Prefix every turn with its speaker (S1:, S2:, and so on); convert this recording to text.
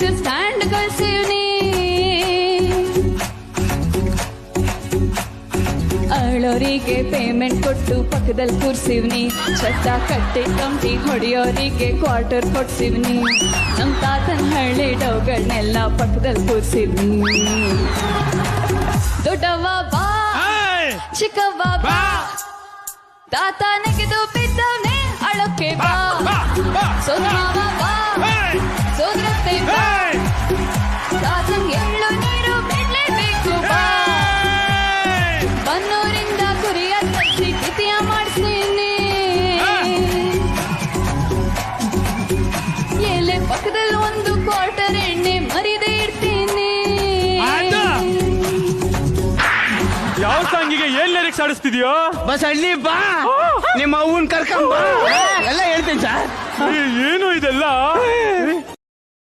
S1: Taxi stand ಗಳಿಸಿವ್ನಿ. ಅಳೋರಿಗೆ payment ಕೊಟ್ಟು ಪಕ್ಕದಲ್ಲಿ ಕೂರ್ಸಿವ್ನಿ. ಚಟ್ಟ ಕಟ್ಟಿ ಕಂಟಿ ಹೊಡೆಯೋರಿಗೆ ಕ್ವಾರ್ಟರ್ ಕೊಡ್ಸಿವ್ನಿ. ನಮ್ ತಾತನ ಹಳ್ಳಿ ಡೌಗಳನ್ನೆಲ್ಲ ಪಕ್ಕದಲ್ಲಿ ಕೂರ್ಸಿವ್ನಿ. ದೊಡ್ಡವ್ವ ಬಾ ಚಿಕ್ಕವ್ವ ಬಾ, ತಾತ ನೆಗೆದು ಬಿದ್ದವ್ನೆ ಅಳಕ್ಕೆ ಬಾ. ಸೋದರವ ಬಾ ಸೋದರತ್ತೆ ಬಾ, ತಾತನ್ ಎಳ್ಳು ನೀರು ಬಿಡ್ಲೇಬೇಕು ಬಾ. ಬನ್ನೂರಿಂದ ಕುರಿಯ ತರಿಸಿ ದ್ವಿತೀಯ ಮಾಡ್ತೀನಿ. ಎಲೆ ಪಕ್ಕದಲ್ಲಿ ಒಂದು ಕ್ವಾರ್ಟರ್ ಎಣ್ಣೆ ಮರಿದೇ ಇಡ್ತೀನಿ.
S2: ಯಾವ ಸಾಂಗಿಗೆ ಏನ್ ಲಿರಿಕ್ಸ್ ಆಡಿಸ್ತಿದ್ಯೋ?
S3: ಬಸ್ ಹಳ್ಳಿ ಬಾ, ನಿಮ್ಮ ಅವ್ವನ್ ಕರ್ಕೊಂಡ್ ಬಾ ಎಲ್ಲ ಹೇಳ್ತೀನಿ ಸರ್.
S2: ಏನು ಇದೆಲ್ಲ?